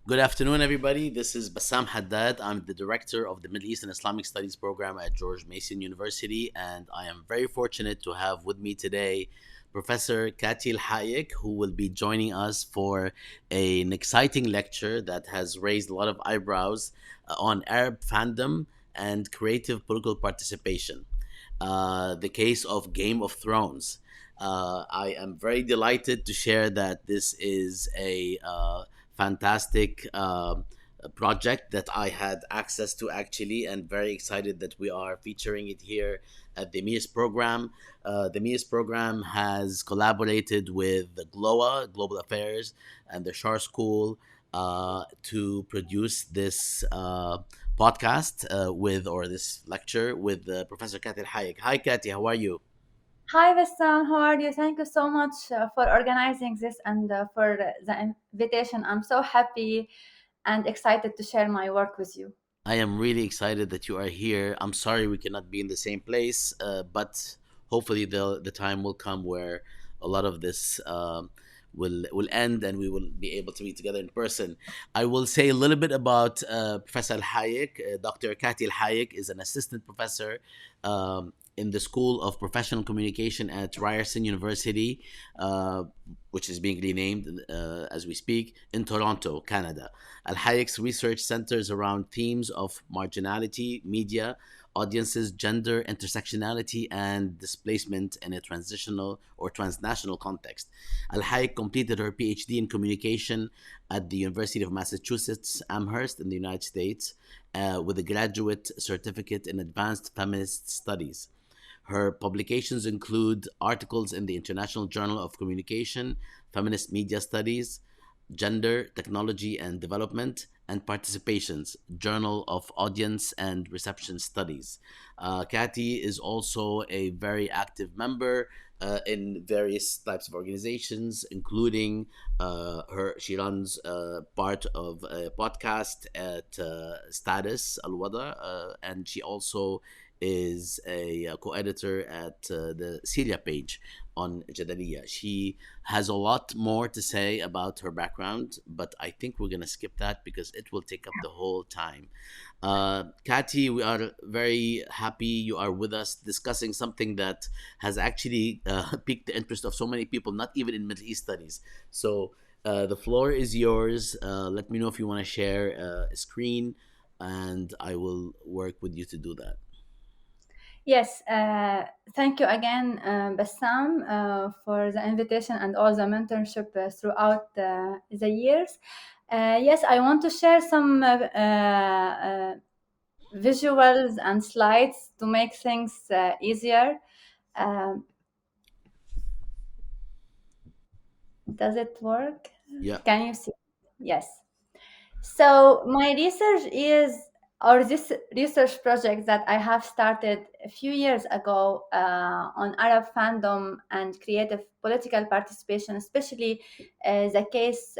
Good afternoon, everybody. This is Bassam Haddad. I'm the director of the Middle East and Islamic Studies program at George Mason University, and I am very fortunate to have with me today Professor Katty Alhayek, who will be joining us for an exciting lecture that has raised a lot of eyebrows on Arab fandom and creative political participation. The case of Game of Thrones. I am very delighted to share that this is a fantastic project that I had access to actually, and very excited that we are featuring it here at the MEIS program. The MEIS program has collaborated with the GLOA, Global Affairs, and the Shar School to produce this podcast or this lecture with Professor Kathy Alhayek. Hi, Kathy, how are you? Hi, Bassam. How are you? Thank you so much for organizing this and for the invitation. I'm so happy and excited to share my work with you. I am really excited that you are here. I'm sorry we cannot be in the same place, but hopefully the time will come where a lot of this will end and we will be able to be together in person. I will say a little bit about Professor Al-Hayek. Dr. Katty Al-Hayek is an assistant professor in the School of Professional Communication at Ryerson University, uh, which is being renamed as we speak, in Toronto, Canada. Al-Hayek's research centers around themes of marginality, media, audiences, gender, intersectionality, and displacement in a transitional or transnational context. Al-Hayek completed her Ph.D. in communication at the University of Massachusetts Amherst in the United States with a graduate certificate in Advanced Feminist Studies. Her publications include articles in the International Journal of Communication, Feminist Media Studies, Gender, Technology and Development, and Participations, Journal of Audience and Reception Studies. Katty is also a very active member in various types of organizations, including she runs part of a podcast at Status Al Wada, and she also is a co-editor at the Syria page on Jadaliya. She has a lot more to say about her background, but I think we're going to skip that because it will take up the whole time. Katty, we are very happy you are with us discussing something that has actually piqued the interest of so many people, not even in Middle East studies. So the floor is yours. Let me know if you want to share a screen, and I will work with you to do that. Yes, thank you again, Bassam, for the invitation and all the mentorship throughout the years. Yes, I want to share some visuals and slides to make things easier. Um, does it work? Yeah. Can you see? Yes. So my research is, or this research project that I have started a few years ago on Arab fandom and creative political participation, especially the case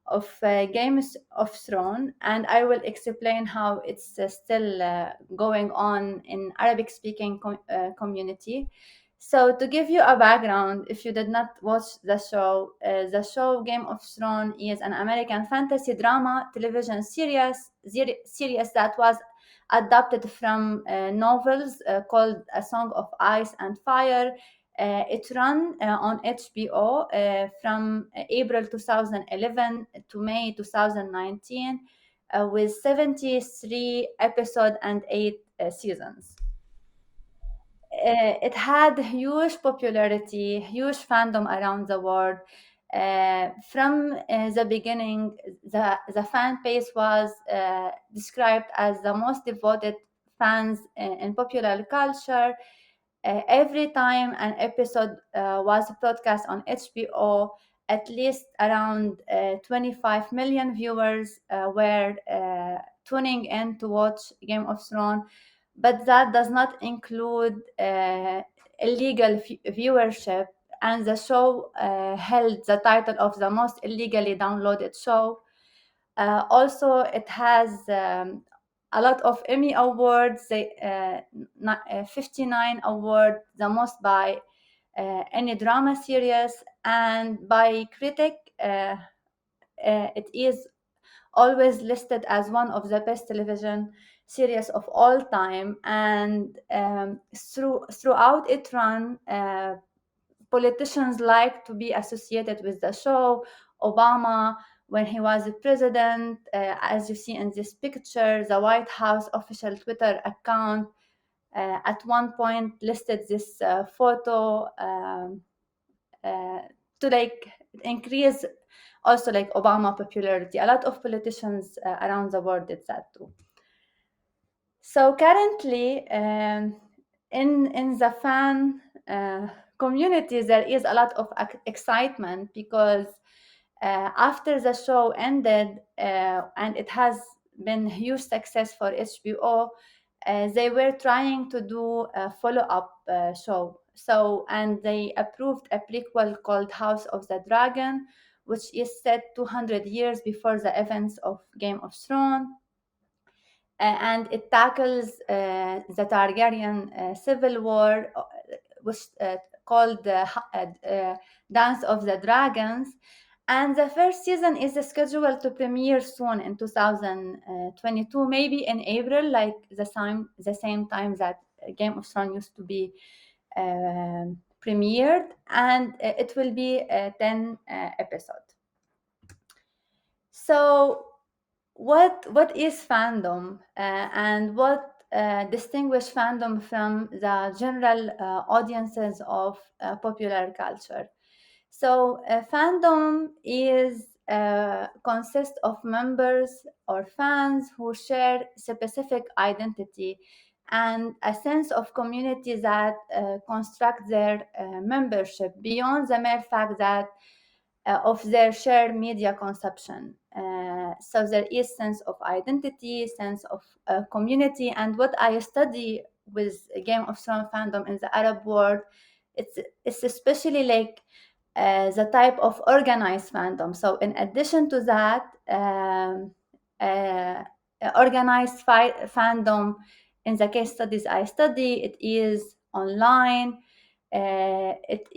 of Games of Thrones, and I will explain how it's still going on in Arabic-speaking community. So, to give you a background, if you did not watch the show Game of Thrones is an American fantasy drama television series that was adapted from novels called A Song of Ice and Fire. It ran on HBO from April 2011 to May 2019 with 73 episodes and 8 seasons. It had huge popularity, huge fandom around the world. From the beginning, the fan base was described as the most devoted fans in popular culture. Every time an episode was broadcast on HBO, at least around 25 million viewers were tuning in to watch Game of Thrones, but that does not include illegal viewership. And the show held the title of the most illegally downloaded show. Also, it has a lot of Emmy awards, 59 awards, the most by any drama series, and by critic, it is always listed as one of the best television series of all time. And throughout its run, politicians like to be associated with the show. Obama, when he was the president, as you see in this picture, the White House official Twitter account at one point listed this photo uh, to like increase also like Obama popularity. A lot of politicians around the world did that too. So currently, in the fan community, there is a lot of excitement because after the show ended, and it has been huge success for HBO, they were trying to do a follow-up show. So, and they approved a prequel called House of the Dragon, which is set 200 years before the events of Game of Thrones. And it tackles the Targaryen civil war, which called the Dance of the Dragons. And the first season is scheduled to premiere soon in 2022, maybe in April, like the same time that Game of Thrones used to be premiered, and it will be 10 episodes. So what is fandom, and what distinguish fandom from the general audiences of popular culture? So fandom is consists of members or fans who share specific identity and a sense of community that construct their membership beyond the mere fact that of their shared media consumption. So there is sense of identity, sense of community, and what I study with Game of Thrones fandom in the Arab world, it's especially like the type of organized fandom. So in addition to that, uh, organized fandom in the case studies I study, it is online. It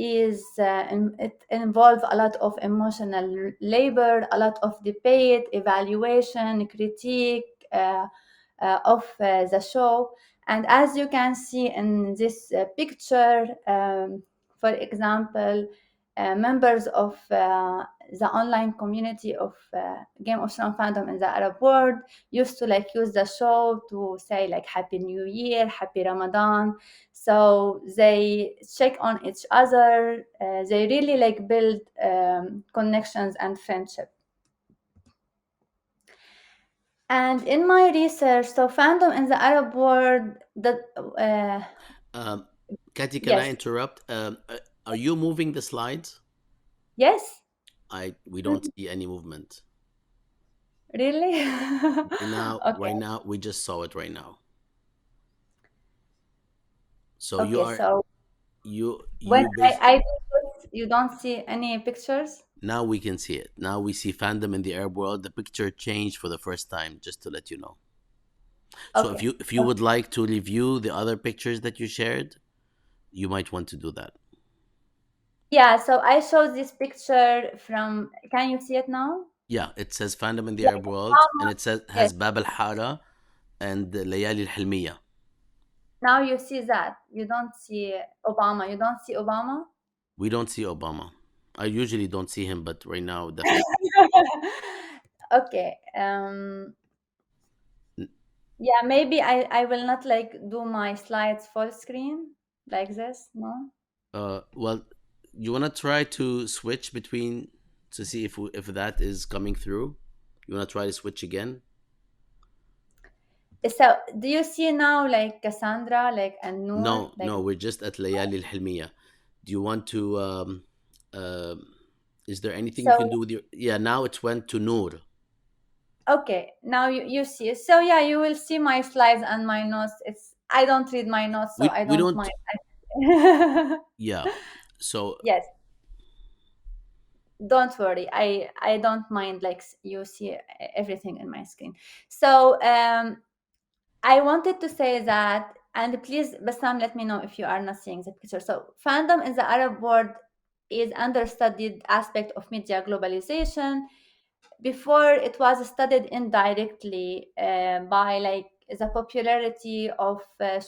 involves a lot of emotional labor, a lot of debate, evaluation, critique of the show. And as you can see in this picture, for example, members of the online community of Game of Thrones fandom in the Arab world used to like use the show to say like Happy New Year, Happy Ramadan. So they check on each other. They really like build connections and friendship. And in my research, so fandom in the Arab world, that Um, Katty, can I yes, interrupt? Are you moving the slides? yes, We don't see any movement. really, Right okay, now, we just saw it right now. So okay. So when you base I do this, you don't see any pictures. now we can see it. Now we see fandom in the Arab world. The picture changed for the first time, just to let you know. So Okay. if you would like to review the other pictures that you shared, you might want to do that. Yeah, so I showed this picture from, can you see it now? Yeah, it says fandom in the Yeah, Arab world, and Obama. it says Yes. has Bab al Hara and Layali al Hilmiya. Now you see that. You don't see Obama. You don't see Obama? We don't see Obama. I usually don't see him, but right now, definitely. Okay. Yeah, maybe I will not like do my slides full screen like this, no? Well, you want to try to switch between to see if that is coming through. You want to try to switch again? So do you see now like Cassandra, like and Noor, No, like no, we're just at Layali al Hilmiya. Do you want to? Uh, is there anything you can so do with your? Yeah, now it went to Noor. okay, now you see. So yeah, you will see my slides and my notes. It's I don't read my notes, so I We don't don't. mind. Yeah. So Yes, don't worry. I don't mind like you see everything in my screen. So I wanted to say that, and please, Bassam, let me know if you are not seeing the picture. So fandom in the Arab world is understudied aspect of media globalization. before it was studied indirectly by like the popularity of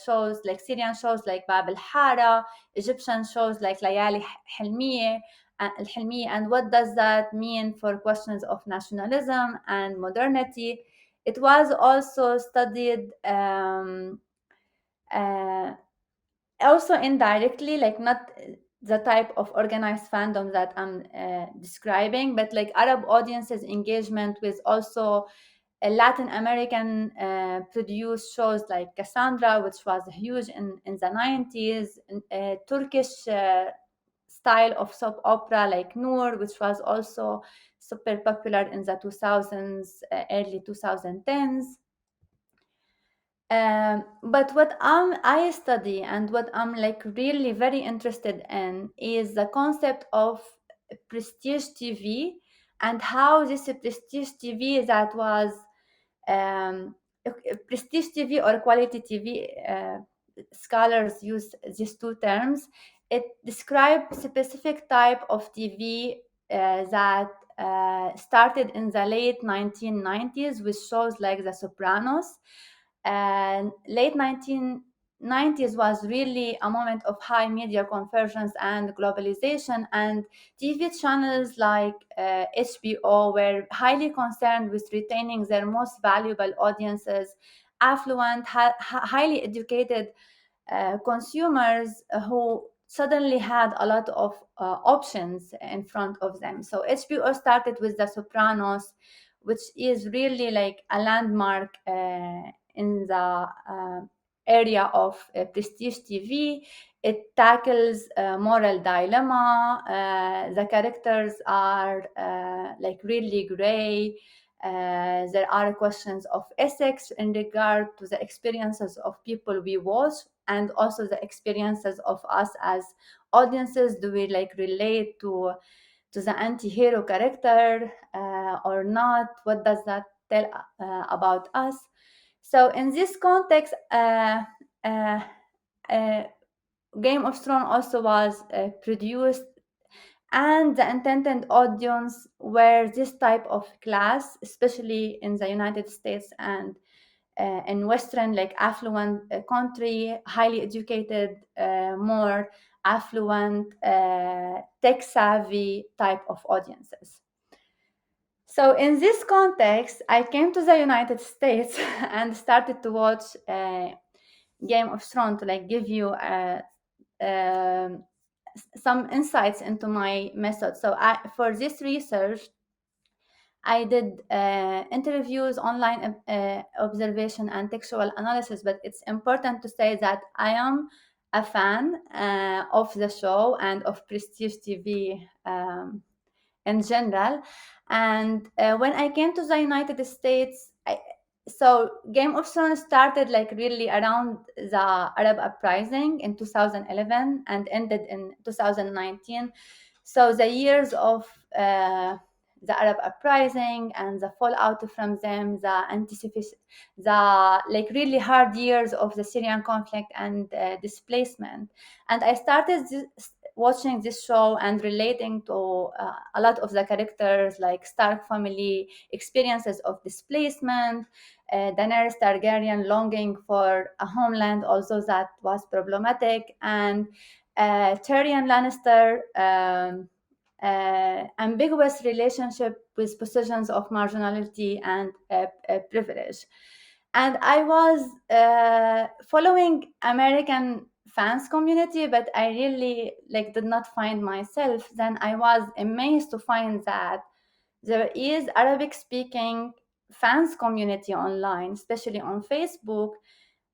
shows like Syrian shows like Bab al-Hara, Egyptian shows like Layali Hilmiye, and what does that mean for questions of nationalism and modernity. It was also studied uh, also indirectly, like not the type of organized fandom that I'm describing, but like Arab audiences engagement with also Latin American produced shows like Cassandra, which was huge in the 90s, Turkish style of soap opera like Noor, which was also super popular in the 2000s, early 2010s. But what I study and what I'm like really very interested in is the concept of prestige TV and how this prestige TV that was um, prestige TV or quality TV. Scholars use these two terms. It describes specific type of TV that started in the late 1990s with shows like The Sopranos, and late 1990s was really a moment of high media convergence and globalization, and TV channels like HBO were highly concerned with retaining their most valuable audiences, affluent, highly educated consumers who suddenly had a lot of options in front of them. So HBO started with The Sopranos, which is really like a landmark in the area of prestige TV. It tackles moral dilemma. The characters are like really gray. There are questions of ethics in regard to the experiences of people we watch, and also the experiences of us as audiences. Do we like relate to the anti-hero character or not? What does that tell about us? So in this context, uh, uh, Game of Thrones also was produced, and the intended audience were this type of class, especially in the United States and in Western, like affluent country, highly educated, more affluent, tech savvy type of audiences. So in this context, I came to the United States and started to watch Game of Thrones to like give you um, some insights into my method. So for this research, I did interviews, online observation, and textual analysis. But it's important to say that I am a fan of the show and of Prestige TV in general. And when I came to the United States, so Game of Thrones started like really around the Arab uprising in 2011 and ended in 2019. So the years of the Arab uprising and the fallout from them, the like really hard years of the Syrian conflict and displacement. And I started watching this show and relating to a lot of the characters, like Stark family experiences of displacement, Daenerys Targaryen longing for a homeland, although that was problematic, and Tyrion Lannister ambiguous relationship with positions of marginality and privilege. And I was following American fans community, but I really like did not find myself. Then I was amazed to find that there is Arabic speaking fans community online, especially on Facebook,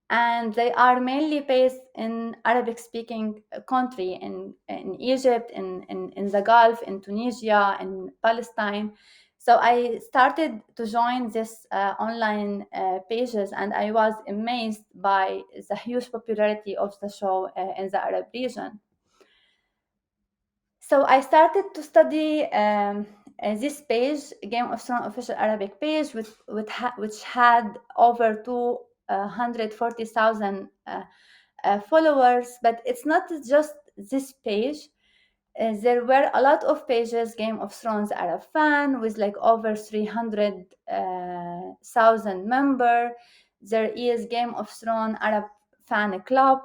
and they are mainly based in Arabic speaking country in Egypt, in the Gulf, in Tunisia, in Palestine. So I started to join this online pages, and I was amazed by the huge popularity of the show in the Arab region. So I started to study this page, Game of Thrones official Arabic page, which had over 240,000 followers. But it's not just this page. there were a lot of pages Game of Thrones Arab fan with like over 300,000 member. There is Game of Thrones Arab fan club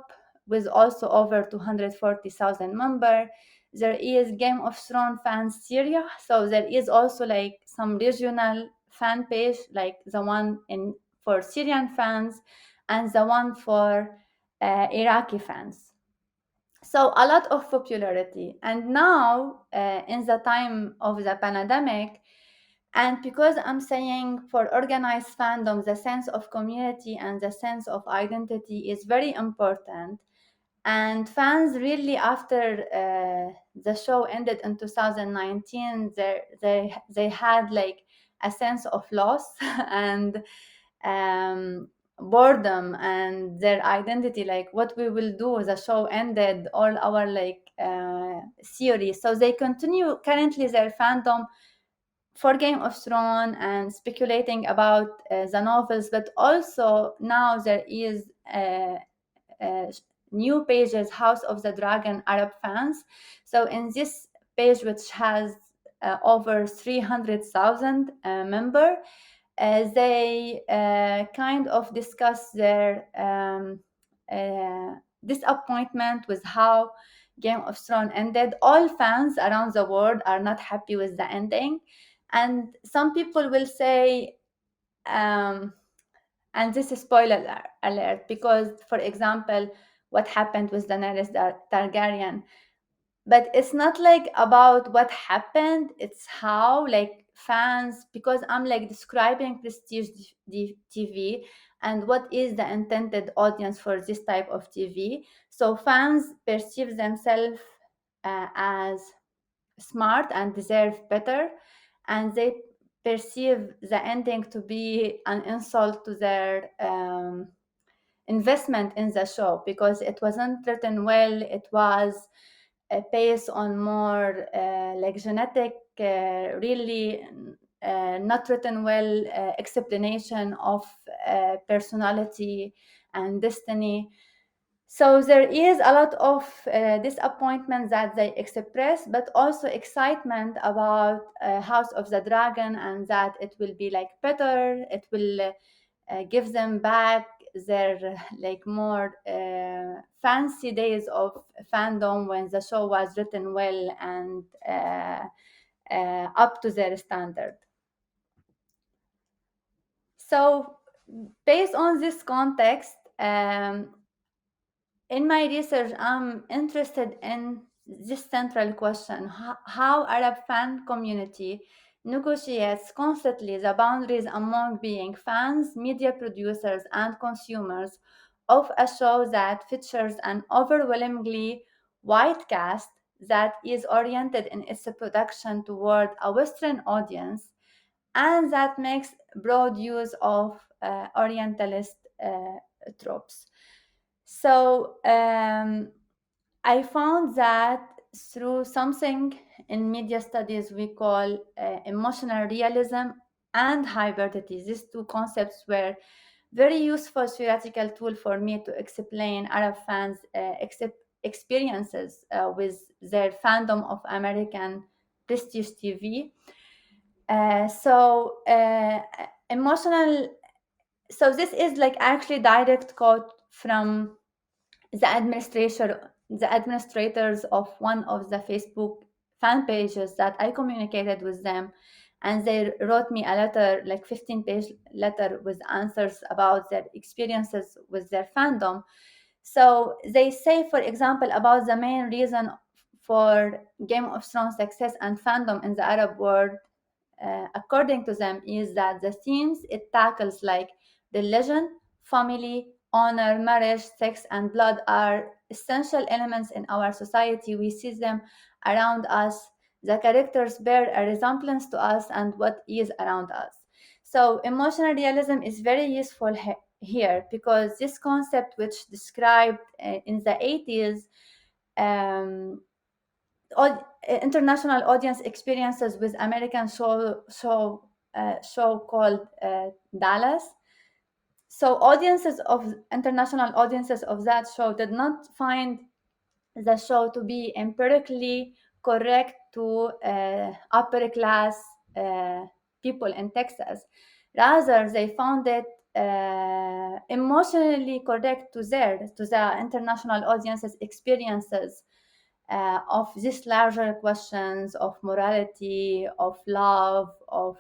with also over 240,000 member. There is Game of Thrones fans Syria, so there is also like some regional fan page like the one in for Syrian fans and the one for Iraqi fans. So a lot of popularity. And now in the time of the pandemic, and because I'm saying for organized fandom the sense of community and the sense of identity is very important, and fans really after the show ended in 2019 they had like a sense of loss and um, boredom and their identity, like what we will do, the show ended all our like series, so they continue currently their fandom for Game of Thrones and speculating about the novels, but also now there is uh, new pages House of the Dragon Arab fans. So in this page, which has over 300,000 member, they kind of discuss their disappointment with how Game of Thrones ended. All fans around the world are not happy with the ending, and some people will say, um, and this is spoiler alert, because, for example, what happened with Daenerys Targaryen, but it's not like about what happened, it's how like fans, because I'm like describing prestige TV and what is the intended audience for this type of TV. So fans perceive themselves as smart and deserve better, and they perceive the ending to be an insult to their investment in the show, because it wasn't written well, it was based on more like genetic, really not written well explanation of personality and destiny. So there is a lot of disappointment that they express, but also excitement about House of the Dragon, and that it will be like better, it will give them back their like more fancy days of fandom when the show was written well and up to their standard. So based on this context, in my research, I'm interested in this central question: how Arab fan community negotiates constantly the boundaries among being fans, media producers, and consumers of a show that features an overwhelmingly white cast that is oriented in its production toward a Western audience and that makes broad use of Orientalist tropes. So I found that through something in media studies we call emotional realism and hybridity. These two concepts were very useful theoretical tool for me to explain Arab fans' experiences with their fandom of American prestige TV. Emotional. So this is like actually direct quote from the administrators of one of the Facebook fan pages that I communicated with them, and they wrote me a letter, like 15-page letter with answers about their experiences with their fandom. So they say, for example, about the main reason for Game of Thrones success and fandom in the Arab world, according to them, is that the themes it tackles, like religion, family, honor, marriage, sex, and blood, are essential elements in our society. We see them around us. The characters bear a resemblance to us and what is around us. So, emotional realism is very useful here, because this concept, which described in the 80s, um, international audience experiences with American show called Dallas. So international audiences of that show did not find the show to be empirically correct to upper class people in Texas. Rather, they found it emotionally correct to the international audience's experiences of these larger questions of morality, of love, of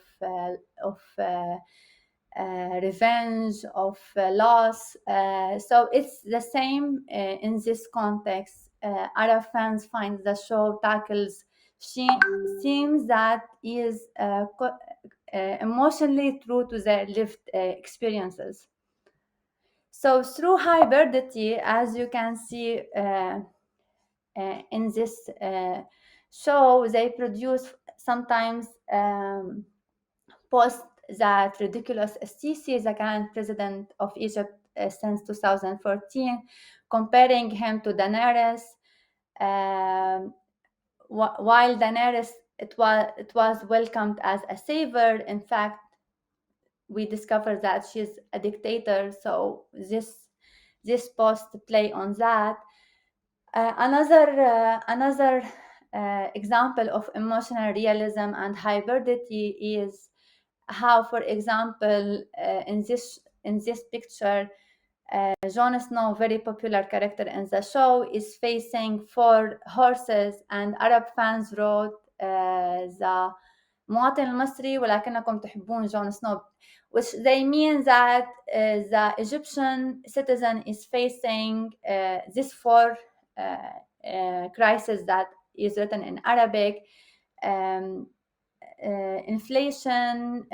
revenge, of loss. So it's the same in this context. Arab fans find the show tackles themes that is emotionally true to their lived experiences. So through hybridity, as you can see in this show, they produce sometimes post that ridiculous Sisi, the current president of Egypt since 2014, comparing him to Daenerys. Um, while Daenerys, it was welcomed as a savior. In fact, we discovered that she's a dictator. So this post play on that. Another example of emotional realism and hybridity is how, for example, in this picture, Jon Snow, very popular character in the show, is facing four horses, and Arab fans wrote the مواطن المصري ولكنكم تحبون جون سنو, which they mean that the Egyptian citizen is facing this four crisis that is written in Arabic. Um, Inflation,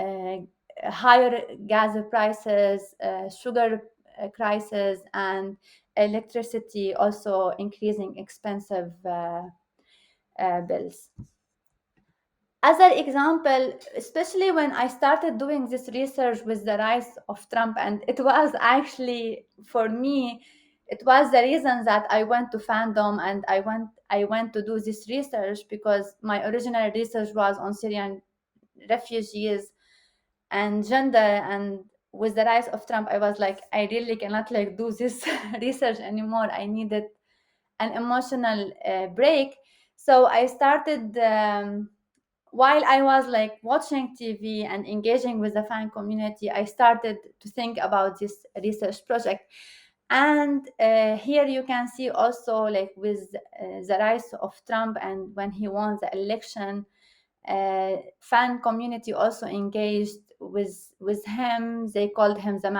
higher gas prices, sugar crisis, and electricity also increasing expensive bills. Other example, especially when I started doing this research with the rise of Trump, and it was actually, for me, it was the reason that I went to Fandom and I went to do this research, because my original research was on Syrian refugees and gender. And with the rise of Trump, I was like, I really cannot do this research anymore. I needed an emotional break. So I started, while I was watching TV and engaging with the fan community, I started to think about this research project. And here you can see also, with the rise of Trump and when he won the election, fan community also engaged with him. They called him the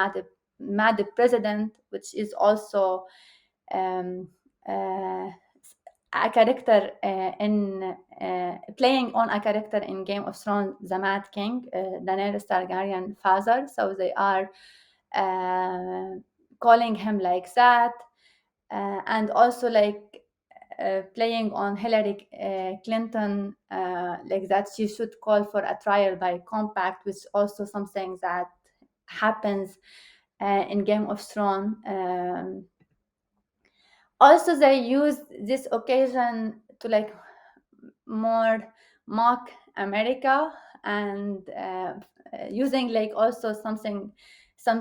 mad president, which is also um, uh, a character in playing on a character in Game of Thrones, the Mad King, Daenerys Targaryen father. So they are calling him like that, and also playing on Hillary Clinton, that she should call for a trial by compact, which also something that happens in Game of Thrones. Also, they used this occasion to more mock America, and using also some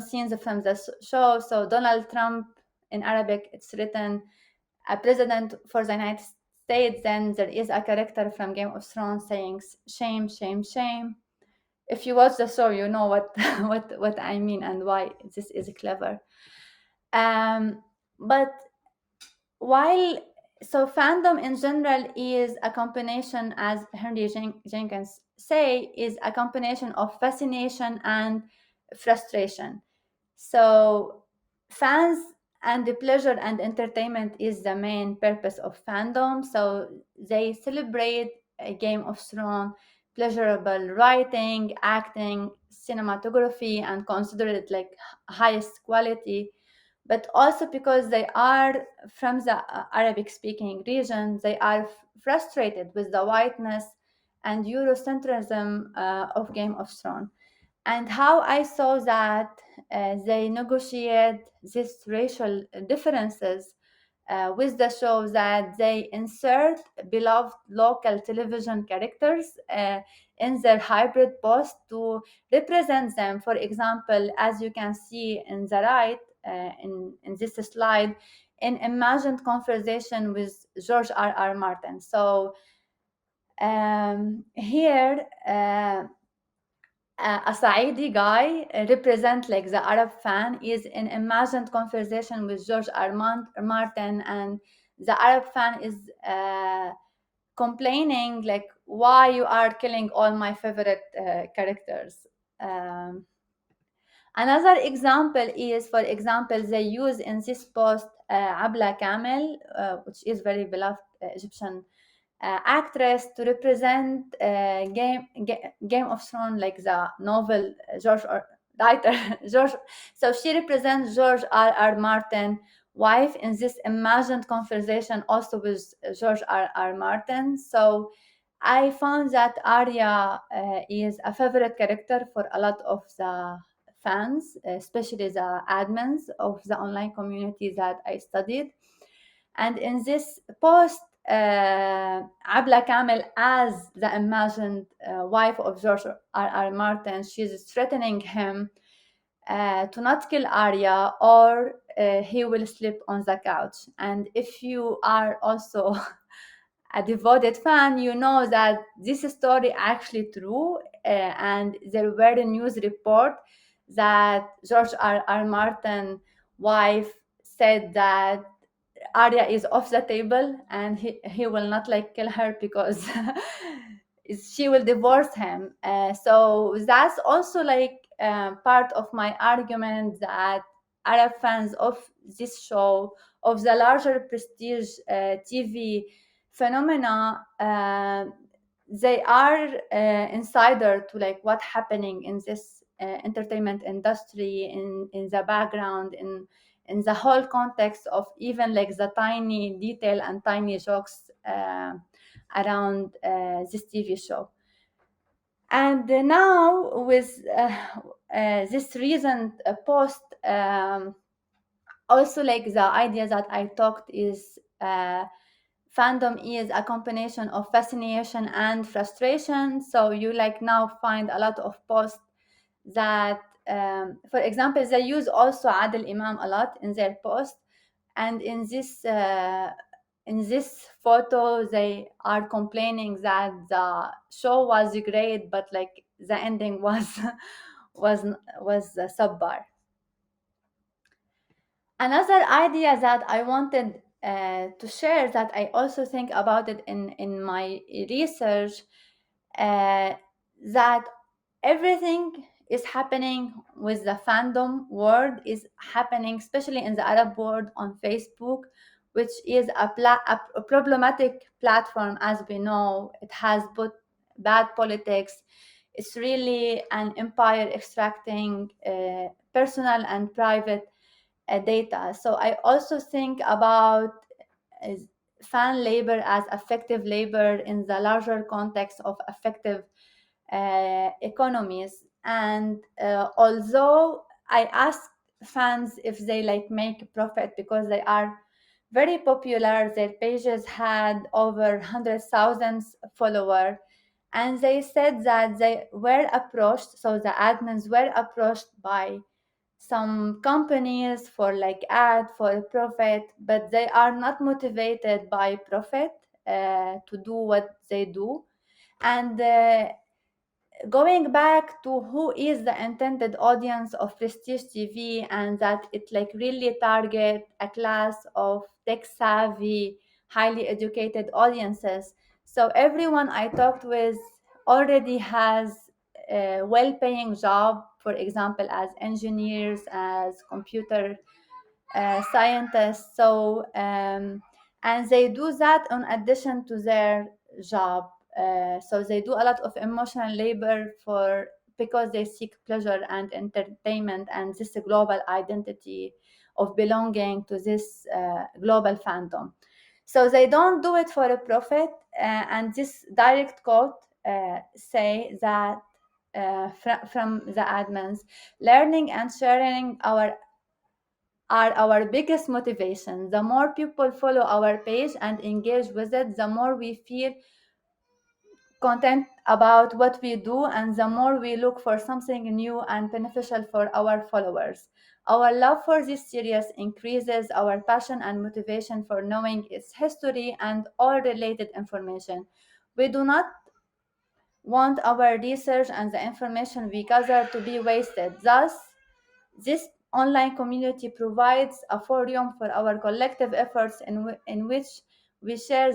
scenes from the show. So Donald Trump, in Arabic, it's written a president for the United States. Then there is a character from Game of Thrones saying shame, shame, shame. If you watch the show, you know what what I mean and why this is clever. But while fandom in general is a combination, as Henry Jenkins say, is a combination of fascination and frustration. So fans and the pleasure and entertainment is the main purpose of fandom. So they celebrate a Game of Thrones pleasurable writing, acting, cinematography, and consider it highest quality. But also because they are from the Arabic speaking region, they are frustrated with the whiteness and Eurocentrism of Game of Thrones. And how I saw that they negotiate these racial differences with the show, that they insert beloved local television characters in their hybrid post to represent them. For example, as you can see in the right, in this slide, in imagined conversation with George R. R. Martin. So Here, a Saidi guy represent like the Arab fan is in imagined conversation with George Martin, and the Arab fan is complaining like, why you are killing all my favorite characters. Um, Another example is, for example, they use in this post Abla Kamel, which is very beloved Egyptian actress, to represent Game of Thrones, like the novel George or writer George. So she represents George R. Martin wife in this imagined conversation also with George R. Martin. So I found that Arya is a favorite character for a lot of the fans, especially the admins of the online community that I studied. And in this post, Abla Kamel, as the imagined wife of George R. Martin, she's threatening him to not kill Arya, or he will sleep on the couch. And if you are also a devoted fan, you know that this story actually true, and there were a news report that George R. Martin wife said that Arya is off the table and he will not like kill her because she will divorce him. So that's also like part of my argument that Arab fans of this show, of the larger prestige TV phenomena, they are insider to like what happening in this entertainment industry, in the background, in the whole context of even like the tiny detail and tiny jokes around this TV show. And now with this recent post, also like the idea that I talked is fandom is a combination of fascination and frustration. So you like now find a lot of posts that, for example, they use also Adil Imam a lot in their post, and in this photo they are complaining that the show was great, but like the ending was was was subpar. Another idea that I wanted to share, that I also think about it in my research, uh, that everything is happening with the fandom world is happening, especially in the Arab world, on Facebook, which is a problematic platform. As we know, it has both bad politics. It's really an empire extracting personal and private data. So I also think about uh, fan labor as effective labor in the larger context of effective economies. And although I ask fans if they like make profit because they are very popular, their pages had over 100,000 followers, and they said that they were approached, so the admins were approached by some companies for like ad for profit, but they are not motivated by profit to do what they do. And going back to who is the intended audience of prestige TV, and that it like really target a class of tech savvy, highly educated audiences. So everyone I talked with already has a well-paying job, for example, as engineers, as computer scientists. So and they do that in addition to their job. So they do a lot of emotional labor for, because they seek pleasure and entertainment and this global identity of belonging to this global fandom. So they don't do it for a profit. And this direct quote say that from the admins, learning and sharing are our biggest motivation. The more people follow our page and engage with it, the more we feel content about what we do, and the more we look for something new and beneficial for our followers. Our love for this series increases our passion and motivation for knowing its history and all related information. We do not want our research and the information we gather to be wasted. Thus, this online community provides a forum for our collective efforts in which we share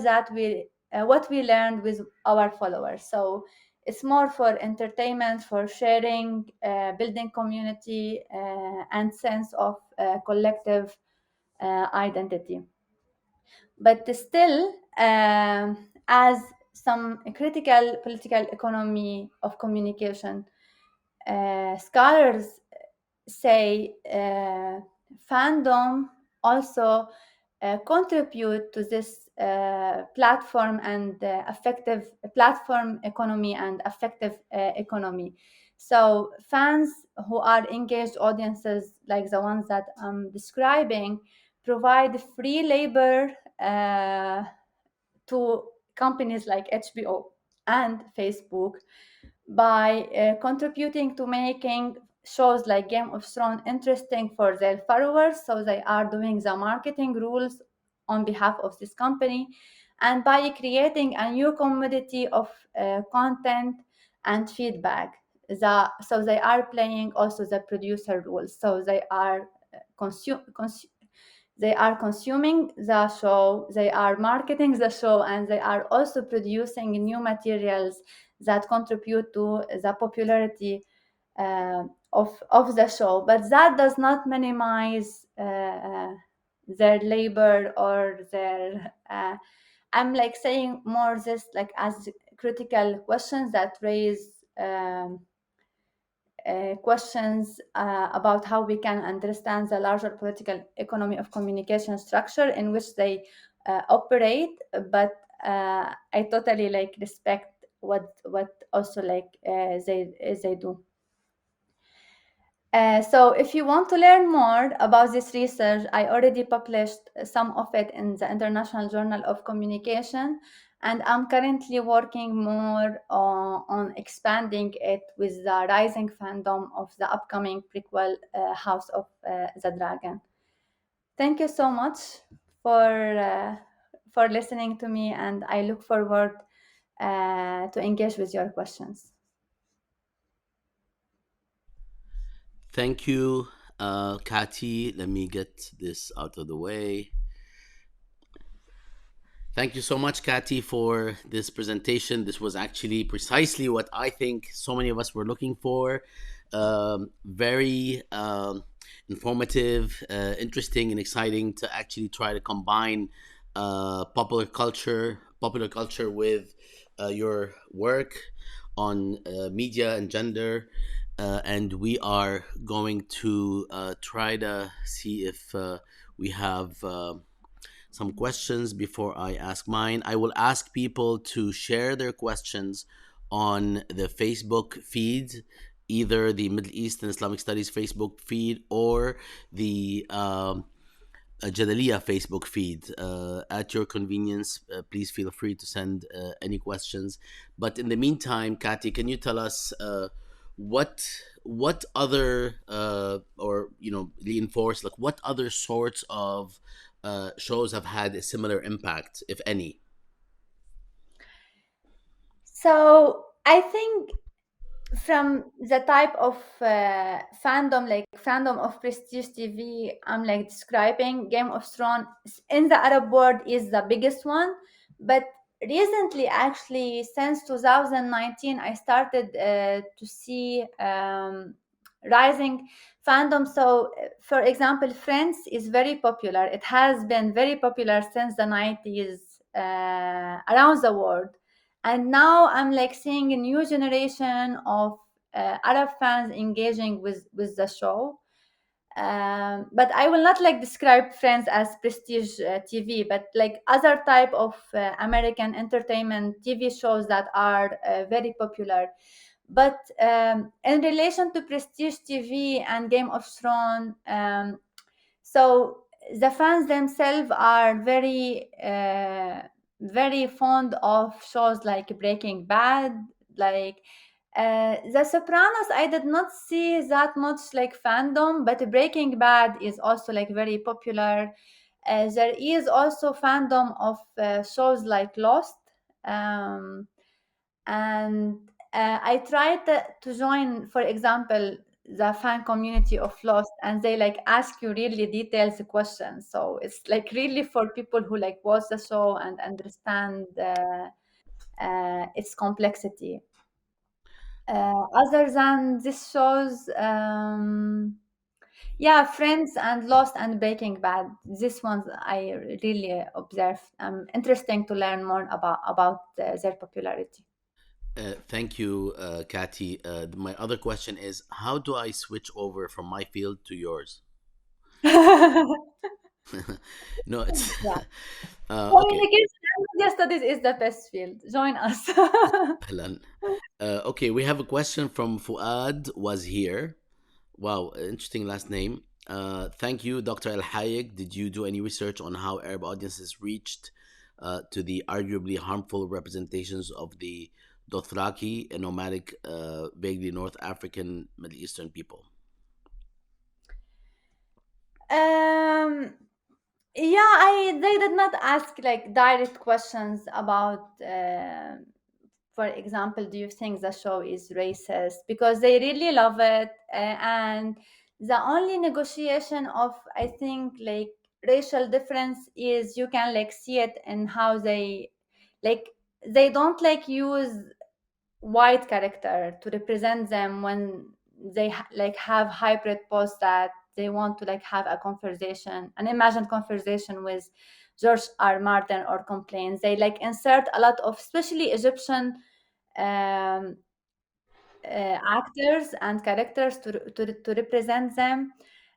what we learned with our followers. So it's more for entertainment, for sharing, building community, and sense of collective identity. But still, as some critical political economy of communication scholars say, fandom also contribute to this platform and effective platform economy and effective economy. So fans who are engaged audiences like the ones that I'm describing provide free labor to companies like HBO and Facebook by contributing to making shows like Game of Thrones interesting for their followers. So they are doing the marketing rules on behalf of this company, and by creating a new commodity of content and feedback. So they are playing also the producer rules. So they are they are consuming the show, they are marketing the show, and they are also producing new materials that contribute to the popularity of the show. But that does not minimize their labor or their. I'm like saying more this like as critical questions that raise questions about how we can understand the larger political economy of communication structure in which they operate. But I totally like respect what also like they do. So if you want to learn more about this research, I already published some of it in the International Journal of Communication, and I'm currently working more on expanding it with the rising fandom of the upcoming prequel House of the Dragon. Thank you so much for listening to me, and I look forward to engage with your questions. Thank you, Katty. Let me get this out of the way. Thank you so much, Katty, for this presentation. This was actually precisely what I think so many of us were looking for. Very informative, interesting, and exciting to actually try to combine popular culture with your work on media and gender. And we are going to try to see if we have some questions before I ask mine. I will ask people to share their questions on the Facebook feed, either the Middle East and Islamic Studies Facebook feed or the Jadaliya Facebook feed. At your convenience, please feel free to send any questions. But in the meantime, Katty, can you tell us what other or reinforce like what other sorts of shows have had a similar impact, if any? So I think from the type of fandom, like fandom of prestige TV, I'm like describing Game of Thrones in the Arab world is the biggest one. But recently, actually, since 2019, I started to see rising fandom. So, for example, Friends is very popular. It has been very popular since the 90s around the world, and now I'm like seeing a new generation of Arab fans engaging with the show. But I will not like describe Friends as prestige TV, but like other type of American entertainment TV shows that are very popular. But in relation to prestige TV and Game of Thrones, so the fans themselves are very fond of shows like Breaking Bad, like the Sopranos. I did not see that much like fandom, but Breaking Bad is also like very popular. There is also fandom of shows like Lost. And I tried to join, for example, the fan community of Lost, and they like ask you really detailed questions. So it's like really for people who like watch the show and understand its complexity. Other than this shows, yeah, Friends and Lost and Breaking Bad. This ones I really observe. Interesting to learn more about their popularity. Thank you, Katty. My other question is, how do I switch over from my field to yours? No, it's Yeah. okay. Communication and media studies is the best field. Join us. Ahlan. Okay, we have a question from Fuad was here. Wow, interesting last name. Thank you, Dr. Alhayek. Did you do any research on how Arab audiences reached to the arguably harmful representations of the Dothraki, a nomadic, vaguely North African Middle Eastern people? um, yeah, I they did not ask like direct questions about, for example, do you think the show is racist? Because they really love it, and the only negotiation of, I think, like racial difference is you can like see it in how like they don't like use white character to represent them when they like have hybrid posts that they want to like have a conversation, an imagined conversation with George R. Martin or complaints. They like insert a lot of, especially Egyptian, um, actors and characters to represent them.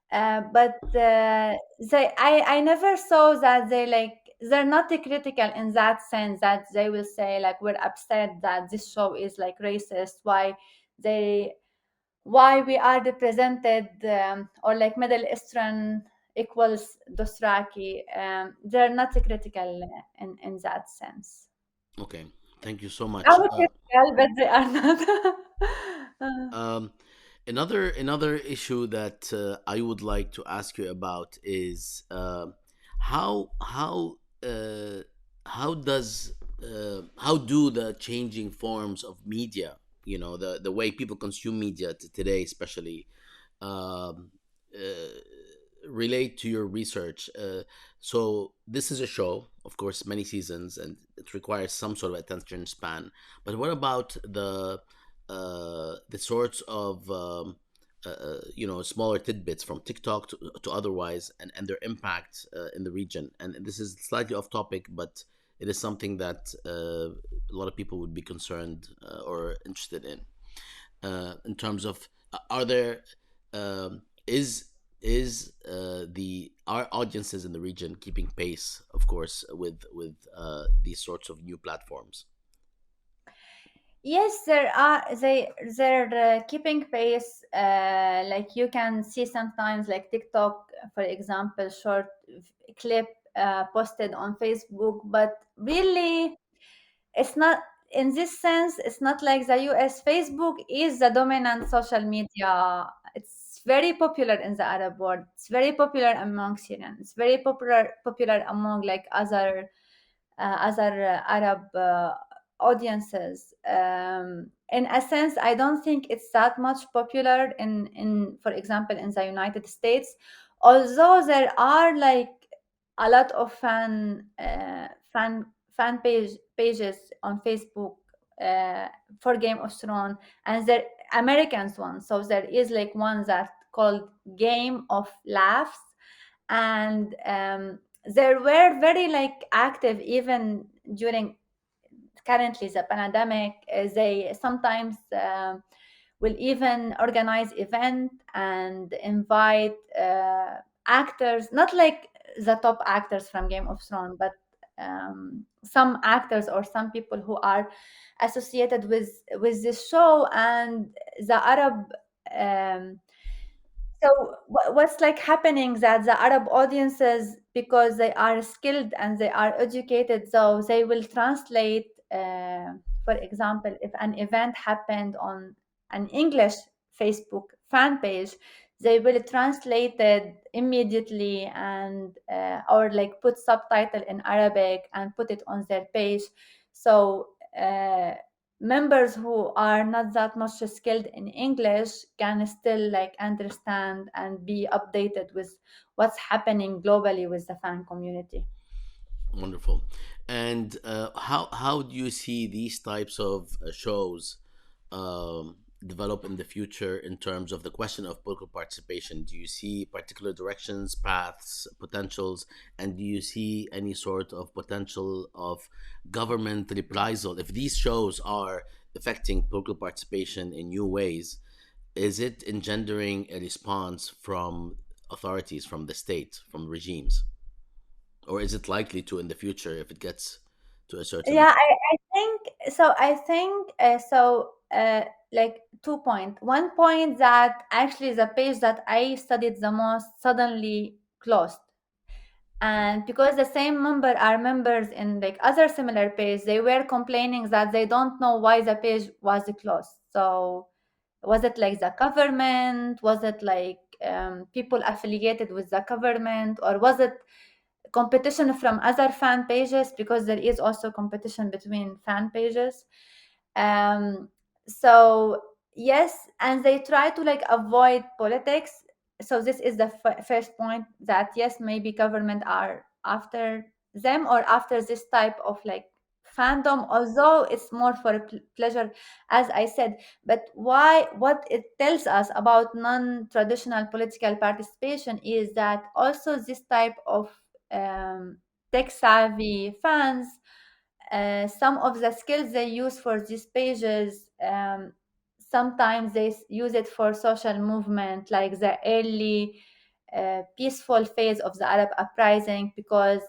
But I never saw that they like they're not critical in that sense that they will say like we're upset that this show is like racist, they why we are represented, or like Middle Eastern equals Dosraki. They're not critical in that sense. Okay, thank you so much. Our critical, but they are not. Um, another issue that I would like to ask you about is how how uh, how do the changing forms of media, the way people consume media today, especially, um, uh, relate to your research? So this is a show, of course, many seasons, and it requires some sort of attention span. But what about the sorts of smaller tidbits from TikTok to otherwise, and their impact in the region? And this is slightly off topic, but it is something that a lot of people would be concerned or interested in terms of are there is the our audiences in the region keeping pace, of course, with these sorts of new platforms? Yes, they're keeping pace. Like you can see sometimes, like TikTok, for example, short clip posted on Facebook, but really, it's not in this sense. It's not like the US. Facebook is the dominant social media. It's very popular in the Arab world. It's very popular among Syrians. It's very popular among like other Arab audiences. In a sense, I don't think it's that much popular for example, in the United States, although there are like a lot of pages on Facebook for Game of Thrones, and they're Americans one. So there is like one that called Game of Laughs, and they were very like active even during currently the pandemic. They sometimes will even organize event and invite actors, not like the top actors from Game of Thrones, but some actors or some people who are associated with this show. And the Arab, um, so what's like happening that the Arab audiences, because they are skilled and they are educated, so they will translate. For example, if an event happened on an English Facebook fan page, they will translate it immediately and or like put subtitle in Arabic and put it on their page. So members who are not that much skilled in English can still like understand and be updated with what's happening globally with the fan community. Wonderful. And how do you see these types of shows develop in the future in terms of the question of political participation? Do you see particular directions, paths, potentials, and do you see any sort of potential of government reprisal if these shows are affecting political participation in new ways? Is it engendering a response from authorities, from the state, from regimes? Or is it likely to in the future if it gets to a certain? Yeah, I think so. I think like 2 point. One point that actually the page that I studied the most suddenly closed. And because the same member are members in like other similar page, they were complaining that they don't know why the page was closed. So was it like the government? Was it like people affiliated with the government? Or was it competition from other fan pages? Because there is also competition between fan pages. Um, so yes, and they try to like avoid politics. So this is the first point, that yes, maybe government are after them or after this type of like fandom, although it's more for pleasure, as I said. But why, what it tells us about non-traditional political participation is that also this type of um, tech savvy fans, some of the skills they use for these pages, sometimes they use it for social movement, like the early peaceful phase of the Arab uprising, because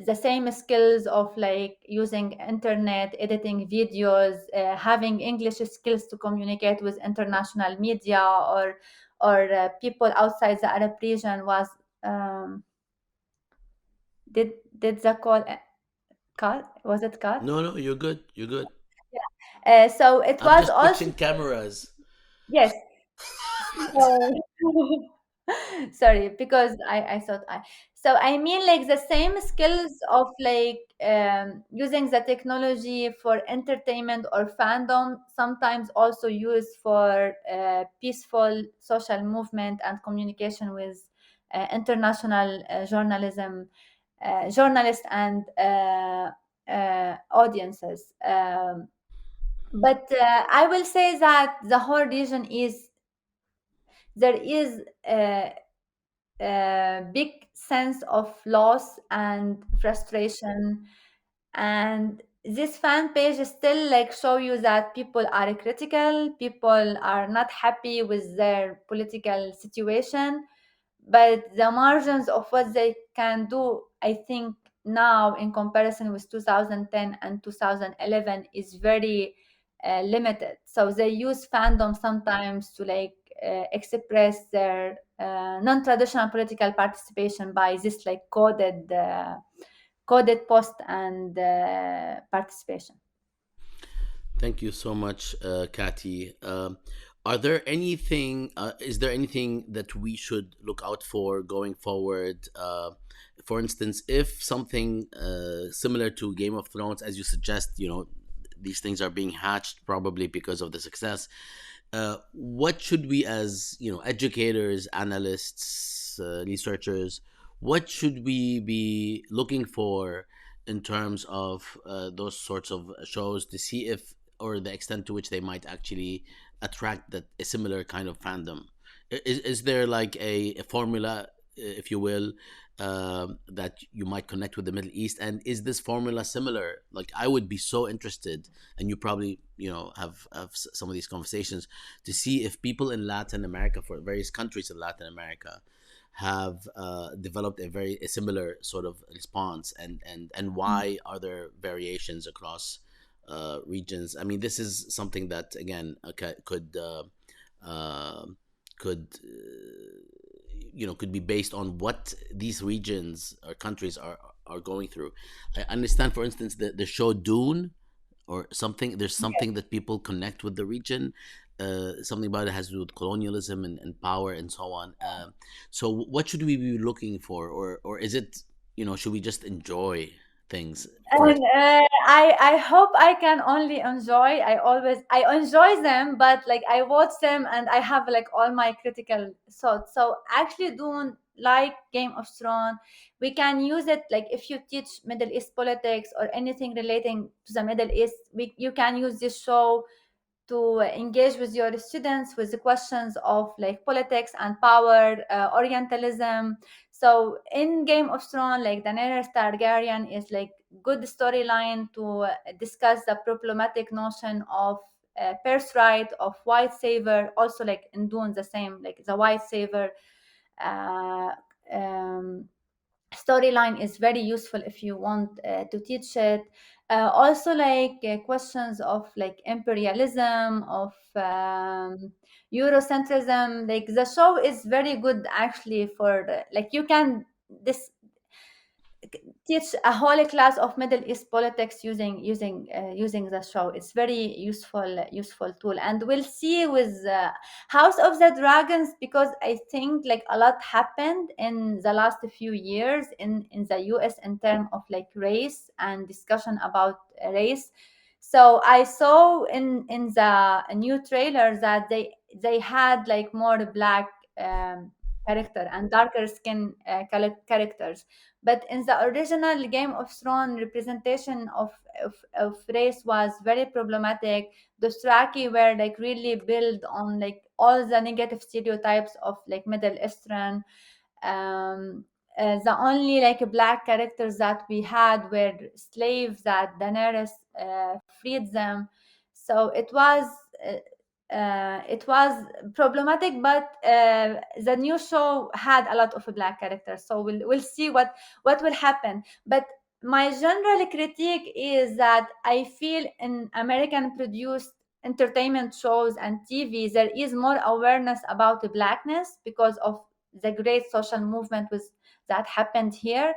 the same skills of like using internet, editing videos, having English skills to communicate with international media or people outside the Arab region was um, did the call cut? Was it cut? No, no, you're good. You're good. So it I'm was just also, switching cameras. yes. So sorry, because I thought I, so I mean like the same skills of like using the technology for entertainment or fandom, sometimes also used for peaceful social movement and communication with international journalists and audiences. But I will say that the whole region is, there is a big sense of loss and frustration, and this fan page still like show you that people are critical, people are not happy with their political situation, but the margins of what they can do, I think now in comparison with 2010 and 2011 is very limited. So they use fandom sometimes to like express their non-traditional political participation by this like coded post and participation. Thank you so much, Katty. Are there anything? Is there anything that we should look out for going forward? For instance, if something similar to Game of Thrones, as you suggest, these things are being hatched probably because of the success. What should we, as educators, analysts, researchers, what should we be looking for in terms of those sorts of shows to see if or the extent to which they might actually attract that a similar kind of fandom? Is there like a formula, if you will, that you might connect with the Middle East? And is this formula similar? Like, I would be so interested, and you probably have some of these conversations to see if people in Latin America, for various countries in Latin America, have developed a similar sort of response, and why are there variations across regions? I mean, this is something that again uh, could could be based on what these regions or countries are going through. I understand, for instance, the show Dune or something. There's something that people connect with the region. Something about it has to do with colonialism and power and so on. So, what should we be looking for, or is it should we just enjoy things for? And I hope I can only enjoy. I enjoy them, but like I watch them and I have like all my critical thoughts. So actually doing like Game of Thrones, we can use it like if you teach Middle East politics or anything relating to the Middle East, you can use this show to engage with your students with the questions of like politics and power, Orientalism. So in Game of Thrones, like Daenerys Targaryen is like good storyline to discuss the problematic notion of birthright, of white savior, also like in doing the same, like the white savior uh, um, storyline is very useful if you want to teach it. Also like questions of like imperialism, of eurocentrism, like the show is very good actually for like you can this teach a whole class of Middle East politics using the show. It's very useful tool, and we'll see with House of the Dragons, because I think like a lot happened in the last few years in the U.S. in terms of like race and discussion about race. So I saw in the new trailer that they had like more black character and darker skin characters, but in the original Game of Thrones, representation of race was very problematic. The Straki were like really built on like all the negative stereotypes of like Middle Eastern. Um, the only like black characters that we had were slaves that Daenerys freed them. So it was problematic, but the new show had a lot of black characters. So we'll see what will happen. But my general critique is that I feel in American produced entertainment shows and TV there is more awareness about the blackness because of the great social movement with that happened here.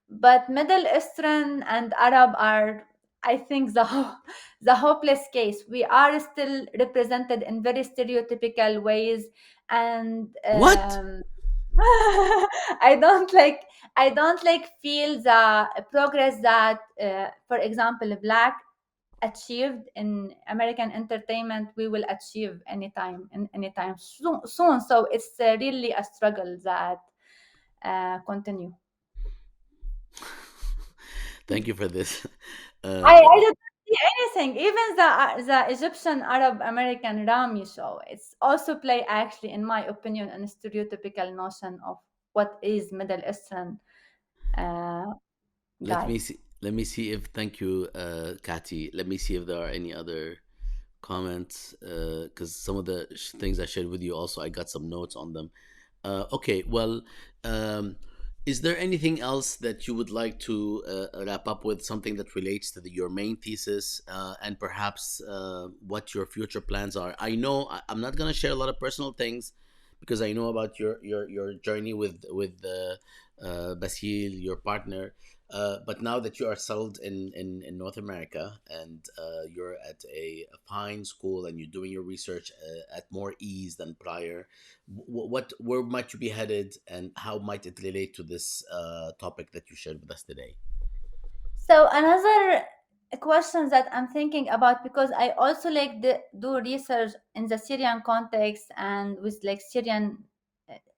But Middle Eastern and Arab are, I think, the hopeless case. We are still represented in very stereotypical ways, and What? I don't like feel the progress that, for example, black achieved in American entertainment. We will achieve anytime soon. So it's really a struggle that continue. Thank you for this. I didn't see anything. Even the Egyptian Arab American Rami show, it's also play actually, in my opinion, a stereotypical notion of what is Middle Eastern uh, Let guy. me see. Let me see if. Thank you, Katty. Let me see if there are any other comments, because some of the things I shared with you also, I got some notes on them. Okay, well, um, is there anything else that you would like to wrap up with, something that relates to your main thesis, and perhaps what your future plans are? I know I'm not going to share a lot of personal things because I know about your journey with Basil, your partner. But now that you are settled in North America, and you're at a fine school and you're doing your research at more ease than prior, where might you be headed, and how might it relate to this topic that you shared with us today? So another question that I'm thinking about, because I also like do research in the Syrian context and with like Syrian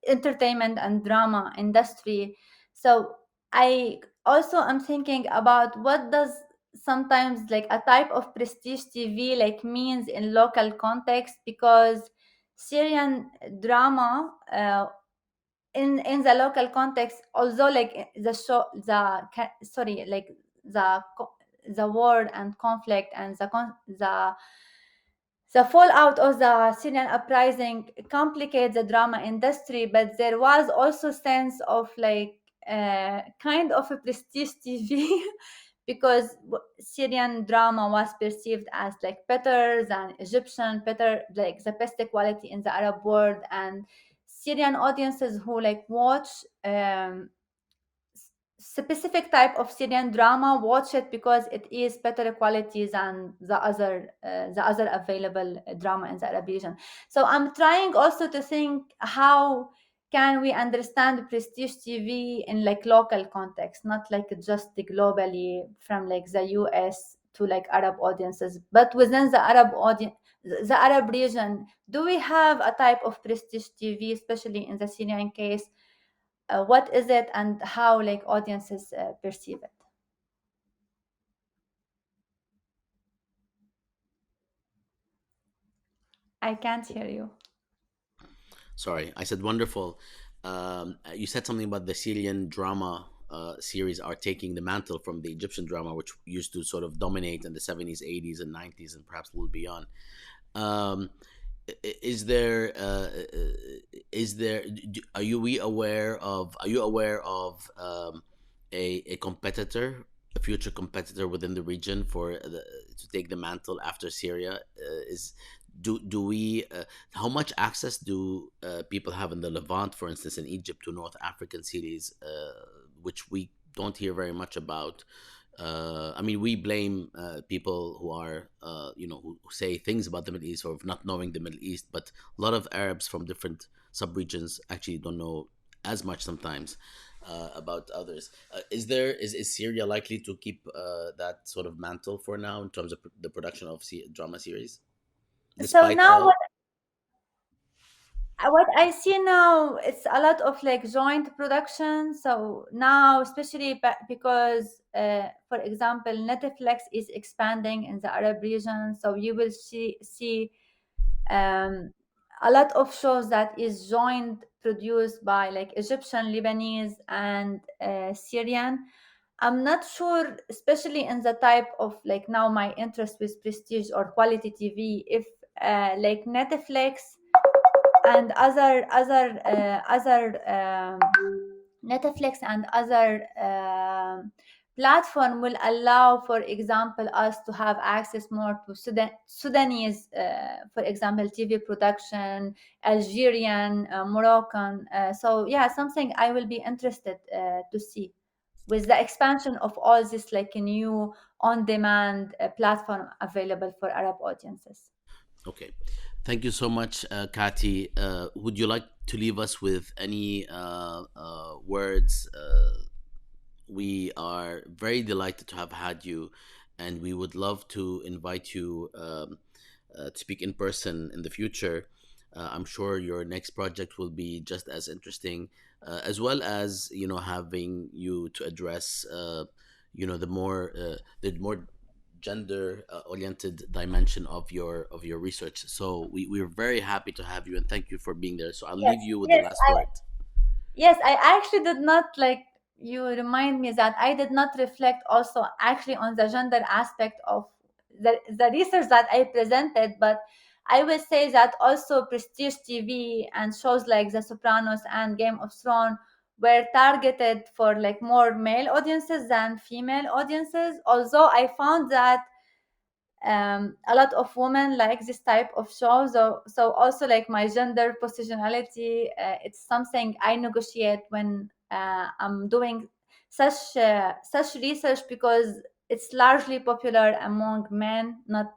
entertainment and drama industry. So I also am thinking about what does sometimes like a type of prestige TV like means in local context, because Syrian drama in the local context, although like the show sorry, like the war and conflict and the fallout of the Syrian uprising complicates the drama industry, but there was also sense of like kind of a prestige TV because Syrian drama was perceived as like better than Egyptian, better like the best quality in the Arab world, and Syrian audiences who like watch specific type of Syrian drama watch it because it is better quality than the other available drama in the Arab region. So I'm trying also to think how can we understand prestige TV in like local context, not like just globally from like the US to like Arab audiences. But within the Arab audience, the Arab region, do we have a type of prestige TV, especially in the Syrian case? What is it, and how like audiences perceive it? I can't hear you. Sorry, I said wonderful. You said something about the Syrian drama series are taking the mantle from the Egyptian drama, which used to sort of dominate in the 70s, 80s, and 90s, and perhaps a little beyond. Um, is there are you we aware of are you aware of a competitor, a future competitor within the region to take the mantle after Syria? Is do we How much access do people have in the Levant, for instance, in Egypt, to North African cities, which we don't hear very much about? I mean, we blame people who are, who say things about the Middle East or of not knowing the Middle East, but a lot of Arabs from different subregions actually don't know as much sometimes about others. Is Syria likely to keep that sort of mantle for now in terms of the production of drama series, So despite now all? what I see now, it's a lot of like joint production. So now, especially because, for example, Netflix is expanding in the Arab region, so you will see um, a lot of shows that is joint produced by like Egyptian, Lebanese, and Syrian. I'm not sure, especially in the type of like now my interest with prestige or quality TV, if like Netflix and other Netflix and other platform will allow, for example, us to have access more to Sudanese, for example, TV production, Algerian, Moroccan. So yeah, something I will be interested to see with the expansion of all this like a new on-demand platform available for Arab audiences. Okay. Thank you so much, Kati. Would you like to leave us with any words? We are very delighted to have had you, and we would love to invite you to speak in person in the future. I'm sure your next project will be just as interesting, as well as having you to address the more gender oriented dimension of your research. So we're very happy to have you, and thank you for being there. So I'll Yes, leave you with the yes, last word. yes, I actually did not like, you remind me that I did not reflect also actually on the gender aspect of the research that I presented, but I will say that also prestige TV and shows like The Sopranos and Game of Thrones were targeted for like more male audiences than female audiences. Although I found that a lot of women like this type of show, so also like my gender positionality, it's something I negotiate when I'm doing such research, because it's largely popular among men, not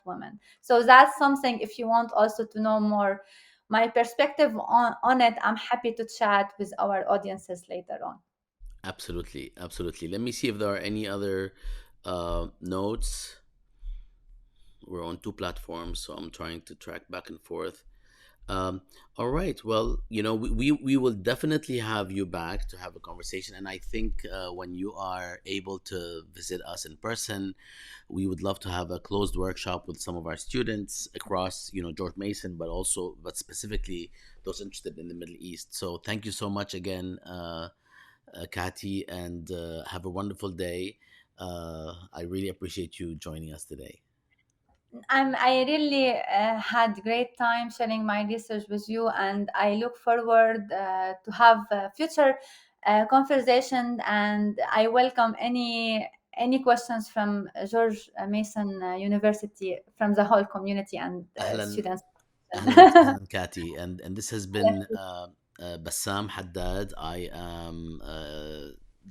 women. So that's something, if you want also to know more my perspective on it, I'm happy to chat with our audiences later on. Absolutely, absolutely. Let me see if there are any other notes. We're on two platforms, so I'm trying to track back and forth. Um, all right. Well, we will definitely have you back to have a conversation. And I think when you are able to visit us in person, we would love to have a closed workshop with some of our students across, George Mason, but specifically those interested in the Middle East. So thank you so much again, Kathy, and have a wonderful day. I really appreciate you joining us today. I really had great time sharing my research with you, and I look forward to have future conversation. And I welcome any questions from George Mason University, from the whole community and أهلا students. أهلا Kati, and this has been Bassam Haddad. I am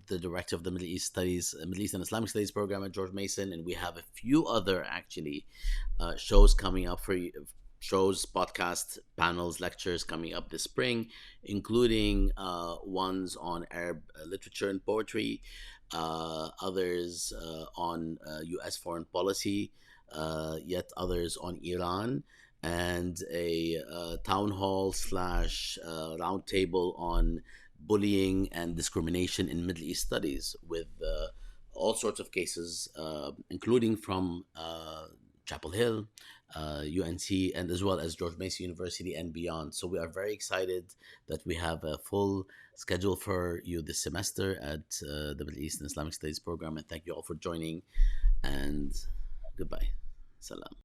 the director of the Middle East and Islamic Studies program at George Mason, and we have a few other actually shows coming up for you. Shows, podcasts, panels, lectures coming up this spring, including ones on Arab literature and poetry, others on U.S. foreign policy, yet others on Iran, and a town hall slash roundtable on bullying and discrimination in Middle East studies with all sorts of cases, including from Chapel Hill, UNC, and as well as George Mason University and beyond. So we are very excited that we have a full schedule for you this semester at the Middle East and Islamic Studies program. And thank you all for joining. And goodbye. Salam.